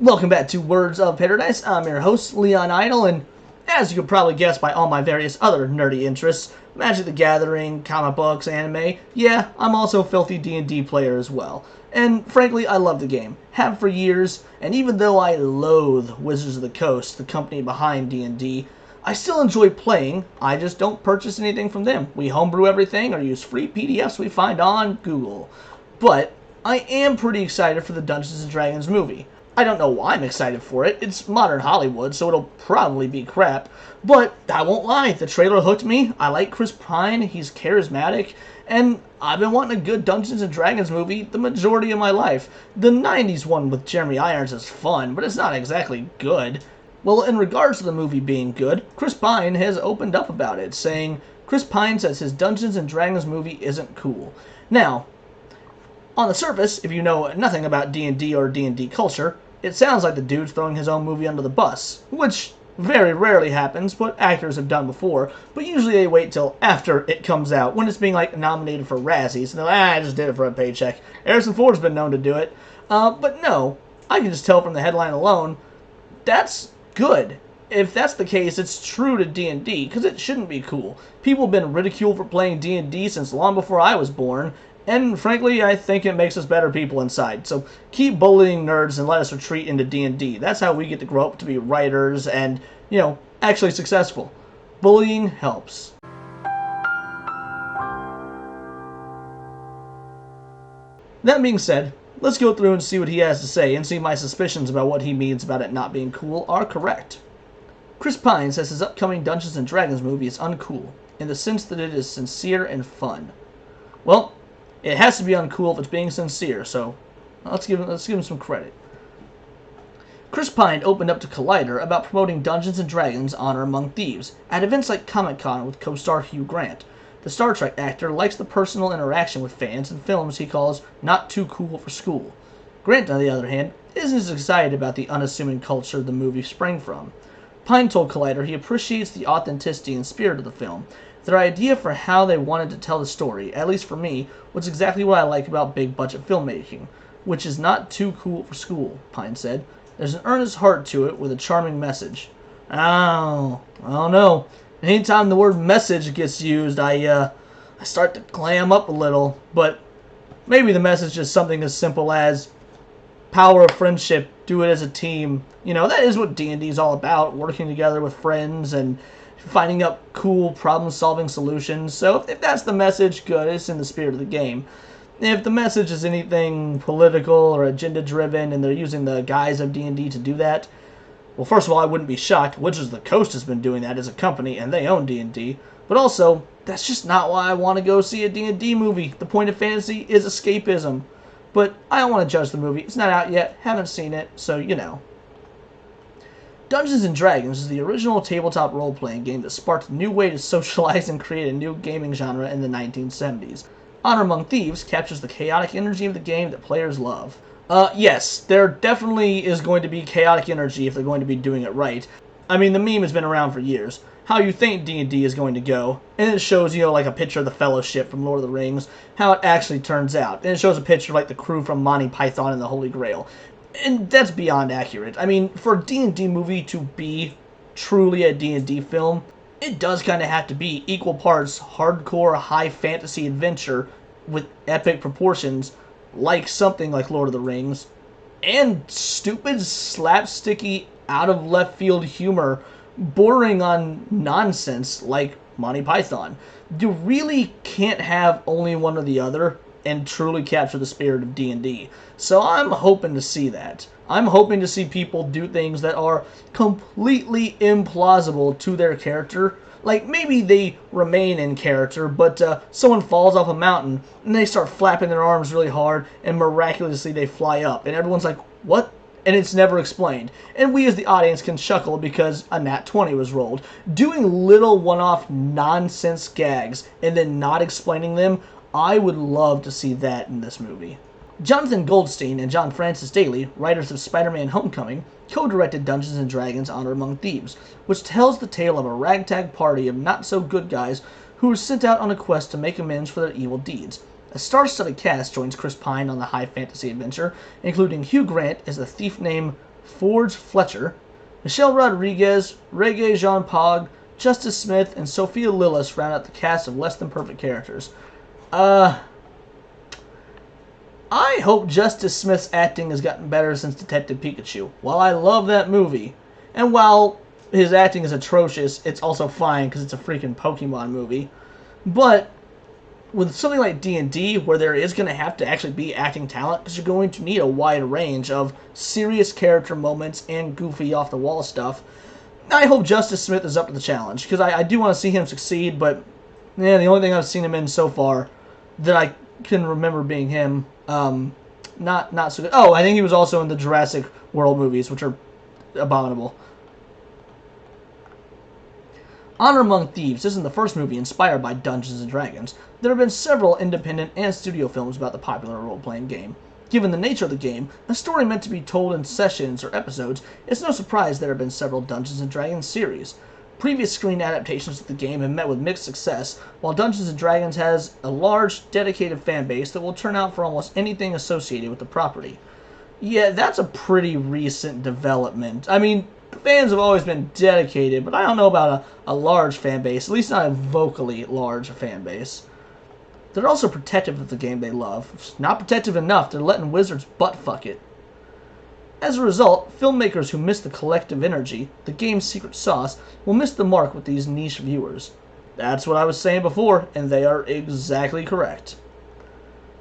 Welcome back to Words of Paradise. I'm your host, Leon Idle, and as you could probably guess by all my various other nerdy interests, Magic the Gathering, comic books, anime, yeah, I'm also a filthy D&D player as well. And frankly, I love the game. Have for years, and even though I loathe Wizards of the Coast, the company behind D&D, I still enjoy playing. I just don't purchase anything from them. We homebrew everything or use free PDFs we find on Google. But I am pretty excited for the Dungeons & Dragons movie. I don't know why I'm excited for it. It's modern Hollywood, so it'll probably be crap. But I won't lie, the trailer hooked me. I like Chris Pine, he's charismatic, and I've been wanting a good Dungeons & Dragons movie the majority of my life. The 90s one with Jeremy Irons is fun, but it's not exactly good. Well, in regards to the movie being good, Chris Pine has opened up about it, saying Chris Pine says his Dungeons & Dragons movie isn't cool. Now, on the surface, if you know nothing about D&D or D&D culture, it sounds like the dude's throwing his own movie under the bus, which very rarely happens, but actors have done before, but usually they wait till after it comes out, when it's being, nominated for Razzies, and they're like, I just did it for a paycheck. Harrison Ford's been known to do it. But no, I can just tell from the headline alone, that's good. If that's the case, it's true to D&D, because it shouldn't be cool. People have been ridiculed for playing D&D since long before I was born, and frankly, I think it makes us better people inside. So keep bullying nerds and let us retreat into D&D. That's how we get to grow up to be writers and, actually successful. Bullying helps. That being said, let's go through and see what he has to say and see if my suspicions about what he means about it not being cool are correct. Chris Pine says his upcoming Dungeons & Dragons movie is uncool, in the sense that it is sincere and fun. Well, it has to be uncool if it's being sincere, so let's give him some credit. Chris Pine opened up to Collider about promoting Dungeons & Dragons Honor Among Thieves at events like Comic-Con with co-star Hugh Grant. The Star Trek actor likes the personal interaction with fans in films he calls not too cool for school. Grant, on the other hand, isn't as excited about the unassuming culture the movie sprang from. Pine told Collider he appreciates the authenticity and spirit of the film. Their idea for how they wanted to tell the story, at least for me, was exactly what I like about big-budget filmmaking, which is not too cool for school, Pine said. There's an earnest heart to it with a charming message. I don't know. Anytime the word message gets used, I start to clam up a little, but maybe the message is something as simple as power of friendship, do it as a team. That is what D&D is all about, working together with friends and finding up cool problem-solving solutions. So if that's the message, good, it's in the spirit of the game. If the message is anything political or agenda-driven and they're using the guise of D&D to do that, well, first of all, I wouldn't be shocked. Wizards of the Coast has been doing that as a company, and they own D&D. But also, that's just not why I want to go see a D&D movie. The point of fantasy is escapism. But I don't want to judge the movie. It's not out yet. Haven't seen it, so Dungeons & Dragons is the original tabletop role-playing game that sparked a new way to socialize and create a new gaming genre in the 1970s. Honor Among Thieves captures the chaotic energy of the game that players love. Yes, there definitely is going to be chaotic energy if they're going to be doing it right. I mean, the meme has been around for years. How you think D&D is going to go, and it shows, like a picture of the Fellowship from Lord of the Rings, how it actually turns out. And it shows a picture like the crew from Monty Python and the Holy Grail. And that's beyond accurate. I mean, for a D&D movie to be truly a D&D film, it does kind of have to be equal parts hardcore high fantasy adventure with epic proportions, like something like Lord of the Rings, and stupid, slapsticky, out-of-left-field humor bordering on nonsense like Monty Python. You really can't have only one or the other and truly capture the spirit of D&D. So I'm hoping to see that. I'm hoping to see people do things that are completely implausible to their character. Like, maybe they remain in character, but someone falls off a mountain, and they start flapping their arms really hard, and miraculously they fly up. And everyone's like, what? And it's never explained. And we as the audience can chuckle because a nat 20 was rolled. Doing little one-off nonsense gags and then not explaining them, I would love to see that in this movie. Jonathan Goldstein and John Francis Daley, writers of Spider-Man Homecoming, co-directed Dungeons & Dragons Honor Among Thieves, which tells the tale of a ragtag party of not-so-good guys who were sent out on a quest to make amends for their evil deeds. A star-studded cast joins Chris Pine on the high fantasy adventure, including Hugh Grant as a thief named Forge Fletcher, Michelle Rodriguez, Regé-Jean Pogg, Justice Smith, and Sophia Lillis round out the cast of less than perfect characters. I hope Justice Smith's acting has gotten better since Detective Pikachu. While I love that movie, and while his acting is atrocious, it's also fine because it's a freaking Pokemon movie. But with something like D&D, where there is going to have to actually be acting talent, because you're going to need a wide range of serious character moments and goofy off-the-wall stuff, I hope Justice Smith is up to the challenge, because I do want to see him succeed, but yeah, the only thing I've seen him in so far that I can remember being him, not so good. Oh, I think he was also in the Jurassic World movies, which are abominable. Honor Among Thieves isn't the first movie inspired by Dungeons & Dragons. There have been several independent and studio films about the popular role-playing game. Given the nature of the game, a story meant to be told in sessions or episodes, it's no surprise there have been several Dungeons & Dragons series. Previous screen adaptations of the game have met with mixed success, while Dungeons & Dragons has a large, dedicated fan base that will turn out for almost anything associated with the property. Yeah, that's a pretty recent development. I mean, fans have always been dedicated, but I don't know about a large fan base, at least not a vocally large fan base. They're also protective of the game they love. If it's not protective enough, they're letting Wizards butt-fuck it. As a result, filmmakers who miss the collective energy, the game's secret sauce, will miss the mark with these niche viewers. That's what I was saying before, and they are exactly correct.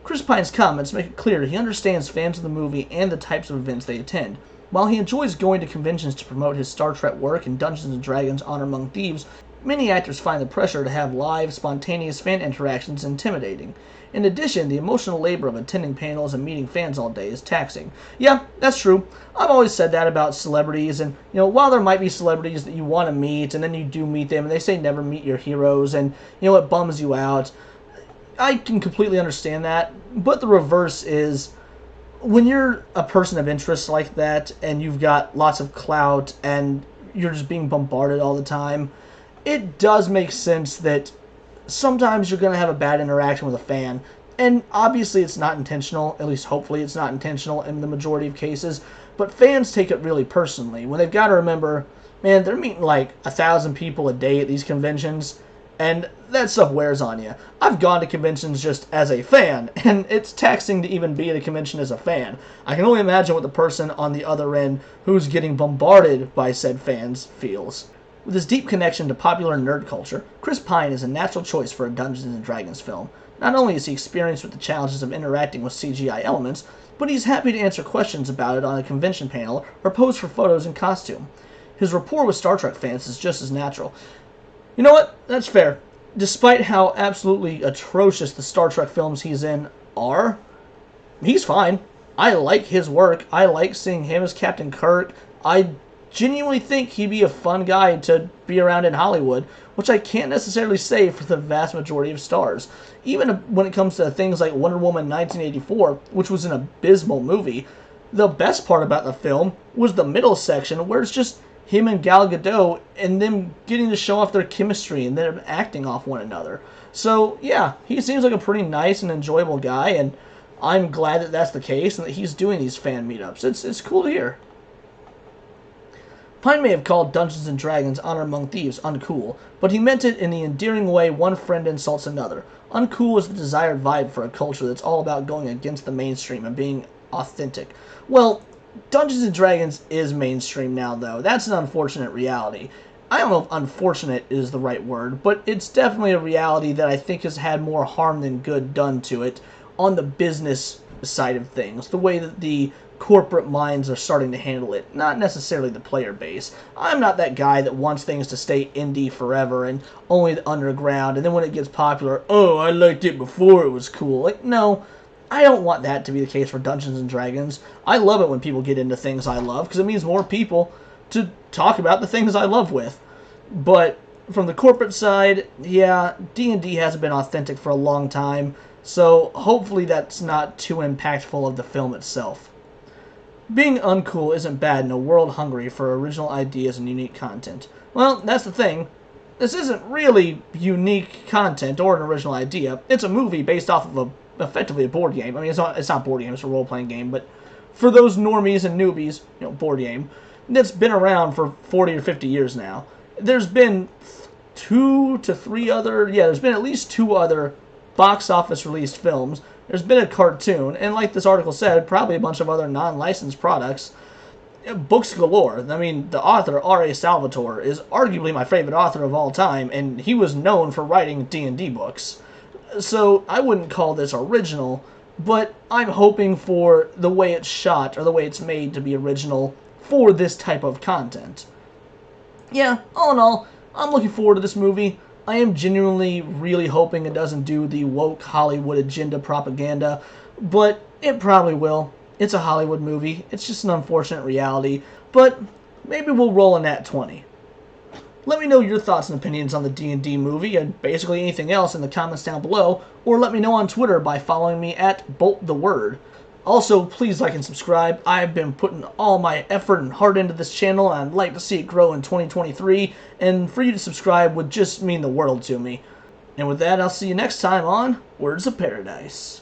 Chris Pine's comments make it clear he understands fans of the movie and the types of events they attend. While he enjoys going to conventions to promote his Star Trek work and Dungeons & Dragons Honor Among Thieves, many actors find the pressure to have live, spontaneous fan interactions intimidating. In addition, the emotional labor of attending panels and meeting fans all day is taxing. Yeah, that's true. I've always said that about celebrities, and while there might be celebrities that you want to meet, and then you do meet them, and they say never meet your heroes, and it bums you out, I can completely understand that, but the reverse is, when you're a person of interest like that, and you've got lots of clout, and you're just being bombarded all the time, it does make sense that sometimes you're going to have a bad interaction with a fan. And obviously it's not intentional, at least hopefully it's not intentional in the majority of cases, but fans take it really personally. When they've got to remember, man, they're meeting like 1,000 people a day at these conventions, and that stuff wears on you. I've gone to conventions just as a fan, and it's taxing to even be at a convention as a fan. I can only imagine what the person on the other end who's getting bombarded by said fans feels. With his deep connection to popular nerd culture, Chris Pine is a natural choice for a Dungeons & Dragons film. Not only is he experienced with the challenges of interacting with CGI elements, but he's happy to answer questions about it on a convention panel or pose for photos in costume. His rapport with Star Trek fans is just as natural. You know what? That's fair. Despite how absolutely atrocious the Star Trek films he's in are, he's fine. I like his work. I like seeing him as Captain Kirk. I genuinely think he'd be a fun guy to be around in Hollywood, which I can't necessarily say for the vast majority of stars. Even when it comes to things like Wonder Woman 1984, which was an abysmal movie, the best part about the film was the middle section where it's just him and Gal Gadot and them getting to show off their chemistry and them acting off one another. So yeah, he seems like a pretty nice and enjoyable guy, and I'm glad that that's the case and that he's doing these fan meetups. It's cool to hear. Pine may have called Dungeons & Dragons Honor Among Thieves uncool, but he meant it in the endearing way one friend insults another. Uncool is the desired vibe for a culture that's all about going against the mainstream and being authentic. Well, Dungeons & Dragons is mainstream now, though. That's an unfortunate reality. I don't know if unfortunate is the right word, but it's definitely a reality that I think has had more harm than good done to it on the business side of things. The way that the corporate minds are starting to handle it, not necessarily the player base. I'm not that guy that wants things to stay indie forever and only the underground, and then when it gets popular, oh, I liked it before it was cool. Like, no, I don't want that to be the case for Dungeons & Dragons. I love it when people get into things I love, because it means more people to talk about the things I love with. But from the corporate side, yeah, D&D hasn't been authentic for a long time, so hopefully that's not too impactful of the film itself. Being uncool isn't bad in a world hungry for original ideas and unique content. Well, that's the thing. This isn't really unique content or an original idea. It's a movie based off of effectively a board game. I mean, it's not a board game, it's a role-playing game, but for those normies and newbies, board game, that's been around for 40 or 50 years now. There's been there's been at least two other box office released films. There's been a cartoon, and like this article said, probably a bunch of other non-licensed products. Books galore. I mean, the author, R.A. Salvatore, is arguably my favorite author of all time, and he was known for writing D&D books. So I wouldn't call this original, but I'm hoping for the way it's shot or the way it's made to be original for this type of content. Yeah, all in all, I'm looking forward to this movie. I am genuinely really hoping it doesn't do the woke Hollywood agenda propaganda, but it probably will. It's a Hollywood movie. It's just an unfortunate reality, but maybe we'll roll a nat 20. Let me know your thoughts and opinions on the D&D movie and basically anything else in the comments down below, or let me know on Twitter by following me at BoltTheWord. Also, please like and subscribe. I've been putting all my effort and heart into this channel, and I'd like to see it grow in 2023, and for you to subscribe would just mean the world to me. And with that, I'll see you next time on Words of Paradise.